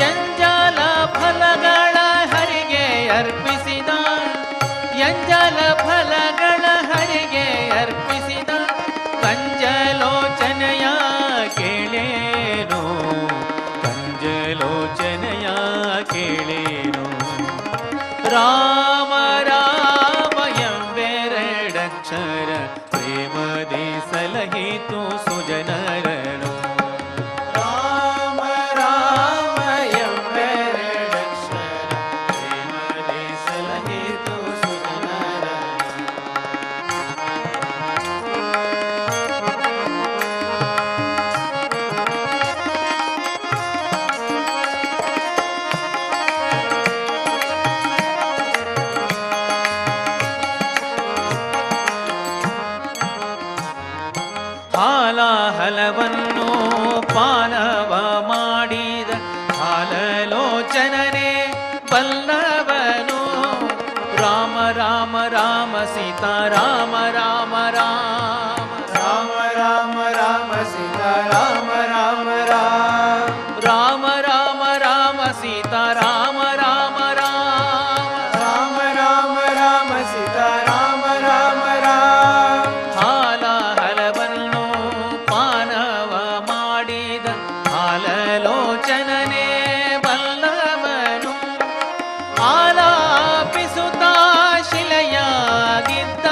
ಎಂಜಲ ಫಲಗಳ ಹರಿಗೆ ಅರ್ಪಿಸಿದ ಎಂಜಲ ಫಲಗಳ ಹರಿಗೆ ಅರ್ಪಿಸಿದ ಕಂಜಲೋಚನೆಯ ಕೇಳೇನು ಕಂಜಲೋಚನೆಯ ಕೇಳೇನು ರಾಮ ರಾಮ ಎಂಬೆರಡಕ್ಷರ ಪ್ರೇಮದಿ ಸಲಹಿತು ಸುಜನರನು
ರಾಮ ರಾಮ ಎಂಬೆರಡಕ್ಷರ ಪ್ರೇಮದಿ ಸಲಹಿತು ಸುಜನರನು.
ಹಾಲಾಹಲವನ್ನು ಪಾನವ ಮಾಡಿದ ಹಾಲಲೋಚನನೆ ಬಲ್ಲವನು ರಾಮ ರಾಮ ರಾಮ ಸೀತಾ ರಾಮ ರಾಮ ರಾಮ
ರಾಮ ರಾಮ ರಾಮ ಸೀತಾ ರಾಮ ರಾಮ ರಾಮ
ರಾಮ ರಾಮ ರಾಮ ಸೀತಾ ರಾಮ ರಾಮ ರಾಮ
ರಾಮ ರಾಮ ರಾಮ ಸೀತಾ ರಾಮ ರಾಮ ರಾಮ
ಹಾಲಾಹಲವನ್ನು ಪಾನವ ಮಾಡಿದ ಹಾಲಲೋಚನನೆ ಬಲ್ಲವನು ಆಲಾಪಿಸುತ್ತ ಶಿಲೆಯಾಗಿದ್ದ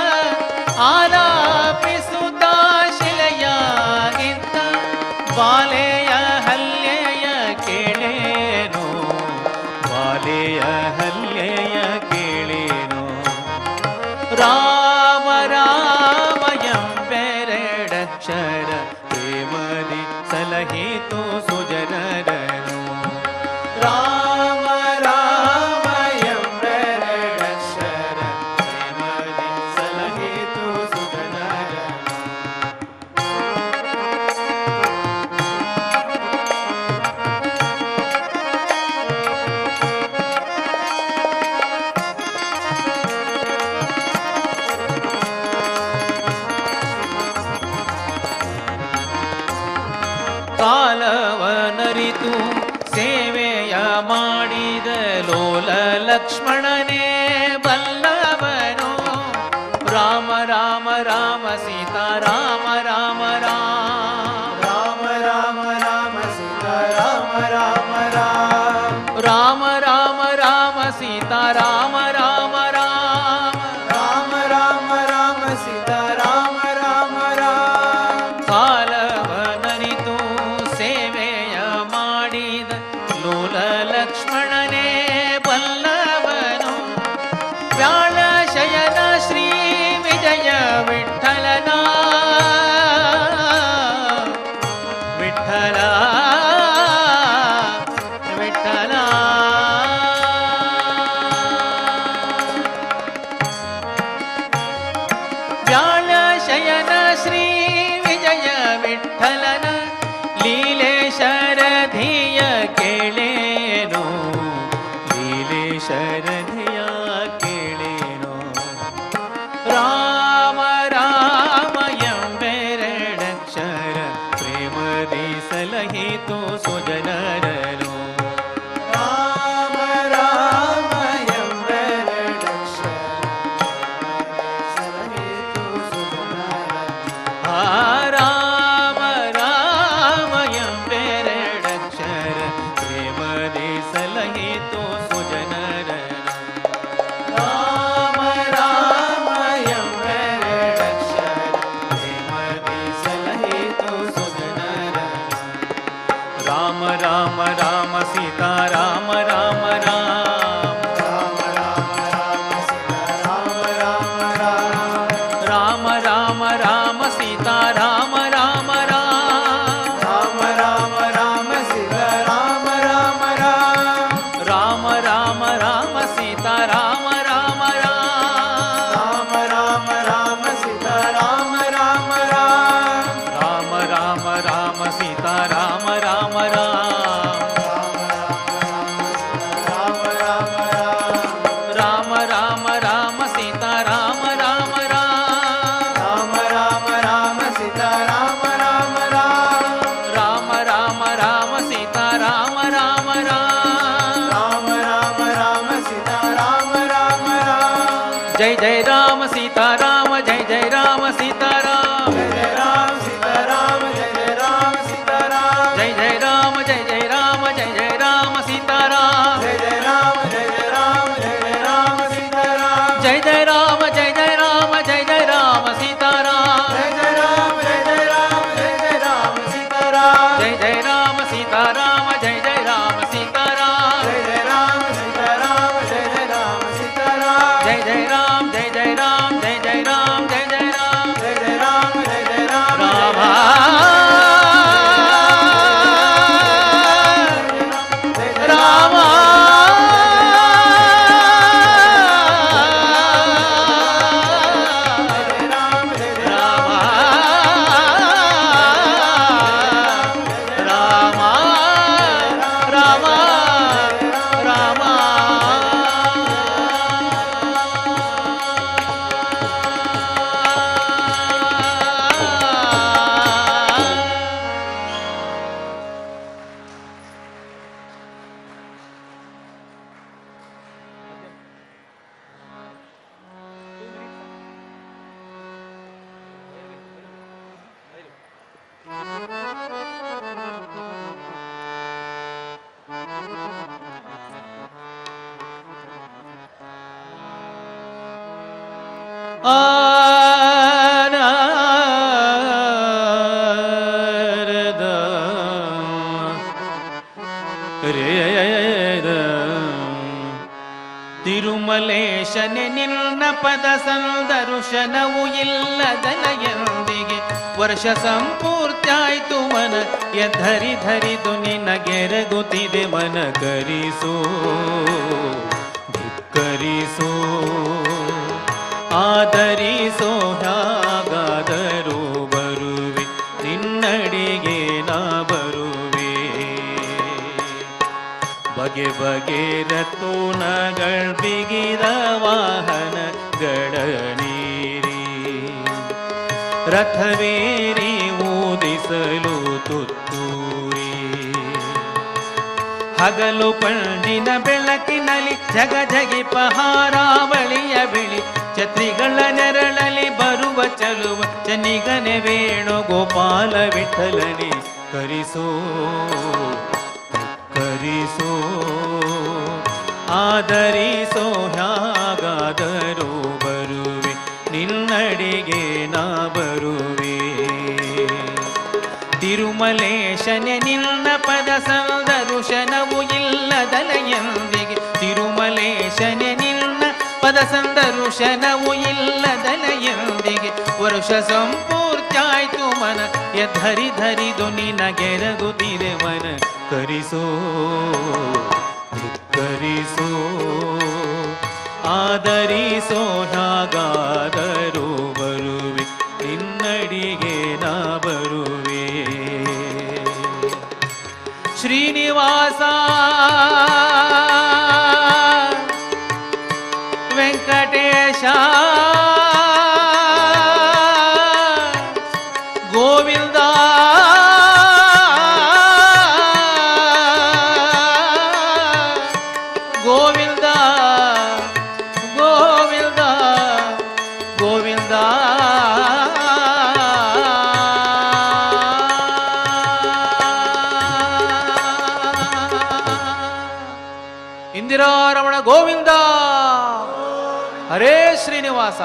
ಆಲಾಪಿಸುತ್ತ ಶಿಲೆಯಾಗಿದ್ದ ಬಾಲೆಯ ಹಲ್ಲೆಯ ಕೇಳೇನು ಬಾಲೆಯ ಹಲ್ಲೆಯ ಕೇಳೇನು ರಾಮ ರಾಮ ಎಂಬೆರಡಕ್ಷರ ಪ್ರೇಮದಿ ಸಲಹಿತು ಸುಜನರನು
ರಾಮ ರಾಮ ಎಂಬೆರಡಕ್ಷರ ಪ್ರೇಮದಿ ಸಲಹಿತು ಸುಜನರನು.
ಕಾಲವನರಿತು ಸೇವೆಯ ಮಾಡಿದ ಲೋಲ ಲಕ್ಷ್ಮಣನೇ ಬಲ್ಲವನು ರಾಮ ರಾಮ ರಾಮ ಸೀತಾ ರಾಮ ರಾಮ ರಾಮ
ರಾಮ ರಾಮ ರಾಮ ಸೀತಾ ರಾಮ ರಾಮ ರಾಮ
ರಾಮ ರಾಮ ರಾಮ ಸೀತಾ ರಾಮ ರಾಮ ರಾಮ
ರಾಮ ರಾಮ ರಾಮ ಸೀತಾ ರಾಮ ರಾಮ ರಾಮ
ಕಾಲವನರಿತು ಸೇವೆಯ ಮಾಡಿದ ಲೋಲ ಲಕ್ಷ್ಮಣನೇ ಬಲ್ಲವನು ವ್ಯಾಳ ಶಯನ ಶ್ರೀ ವಿಜಯ ವಿಠಲನ ವಿಠಲ ವಿಠಲ ವ್ಯಾಳ ಶಯನ ಶ್ರೀ ವಿಜಯ ವಿಠಲನ ಲೀಲೆ ಶರಧಿಯ ಕೇಳೇನು ಲೀಲೆ ಶರಧಿಯ ಕೇಳೇನು जय जय राम सीताराम जय जय राम सीताराम
जय जय राम सीताराम जय जय राम सीताराम
जय जय राम जय जय राम जय जय राम सीताराम
जय जय राम जय जय राम जय जय राम सीताराम
जय जय राम जय जय राम जय जय राम सीताराम
जय जय राम जय जय राम जय जय राम सीताराम
जय जय राम सीताराम जय जय राम सीताराम
जय जय राम सीताराम जय जय राम सीताराम
जय जय राम जय जय राम जय जय राम जय जय राम
जय जय राम जय जय राम
राम राम
राम जय जय
राम राम राम ತಿರುಮಲೇಶನೆ ನಿನ್ನ ಪದ ಸಂದರ್ಶನವು ಇಲ್ಲದನೆಯೊಂದಿಗೆ ವರ್ಷ ಸಂಪೂರ್ತಿಯಾಯ್ತು ಮನ ಎಧರಿ ಧರಿದು ನಿನಗೆರಗುತ್ತಿದೆ ಮನ ಕರಿಸೋ ಧಿಕ್ಕರಿಸೋ ಆದರಿಸೋ ಹಾಗಾದರೂ ಬರುವೆ ನಿನ್ನಡಿಗೆ ನಾ ಬರುವೆ ಬಗೆ ಬಗೆ ರತೋನಗಳ್ ಬಿಗಿದ ವಾಹನಗಳ ನೀರಿ ರಥವೇರಿ ಊದಿಸಲು ತುತ್ತೂರಿ ಹಗಲು ಪಂಡಿನ ಬೆಳಕಿನಲ್ಲಿ ಜಗ ಜಗಿಪ ಹಾರಾವಳಿಯ ಬಿಳಿ ಛತ್ರಿಗಳ ನೆರಳಲಿ ಬರುವ ಚಲುವ ಚನಿಗನೆ ವೇಣು ಗೋಪಾಲ ವಿಠಲನೆ ಕರಿಸೋ ಕರಿಸೋ ಆದರಿಸೋ ಹ್ಯಾಗಾದರೂ ಬರುವೆ ನಿನ್ನಡಿಗೆ ನಾ ಬರುವೆ ತಿರುಮಲೇಶನೆ ನಿನ್ನ ಪದ ಸಂದರ್ಶನವು ಇಲ್ಲದನೆಯೊಂದಿಗೆ ತಿರುಮಲೇಶನೆ ನಿನ್ನ ಪದ ಸಂದರ್ಶನವು ಇಲ್ಲದನೆಯೊಂದಿಗೆ ವರುಷ ಸಂಪೂರ್ತಿಯಾಯ್ತು ಮನ ಎಧರಿ ಧರಿದು ನಿನಗೆರಗುತ್ತಿದೆ ಮನ ಕರಿಸೋ ಧಿಕ್ಕರಿಸೋ ಆದರಿಸೋ ಹಾಗಾದರೂ ಬರುವೆ ನಿನ್ನಡಿಗೆ ನಾ ಬರುವೆ ಶ್ರೀನಿವಾಸ ವೆಂಕಟೇಶ ಗೋವಿಂದ ಗೋವಿಂದ ಗೋವಿಂದ ಗೋವಿಂದ ಇಂದಿರಾರಮಣ ಗೋವಿಂದ ಹರೇ ಶ್ರೀನಿವಾಸ.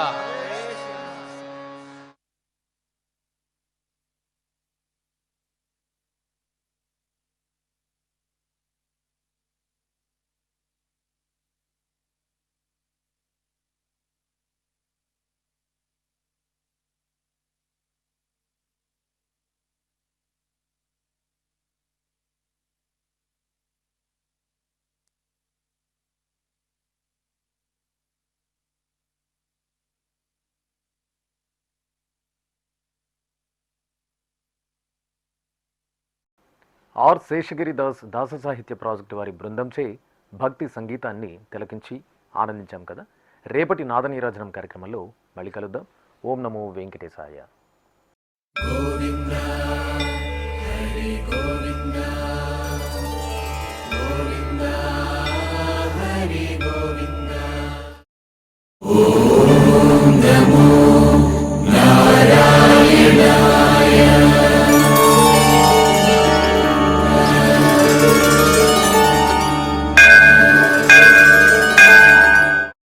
ఆర్ శేషగిరిదాస్ దాస సాహిత్య ప్రాజెక్టు వారి బృందంచే భక్తి సంగీతాన్ని తిలకించి ఆనందించాం కదా. రేపటి నాదనీరాజనం కార్యక్రమంలో మళ్ళీ కలుద్దాం. ఓం నమో వెంకటేశాయ.
గోవింద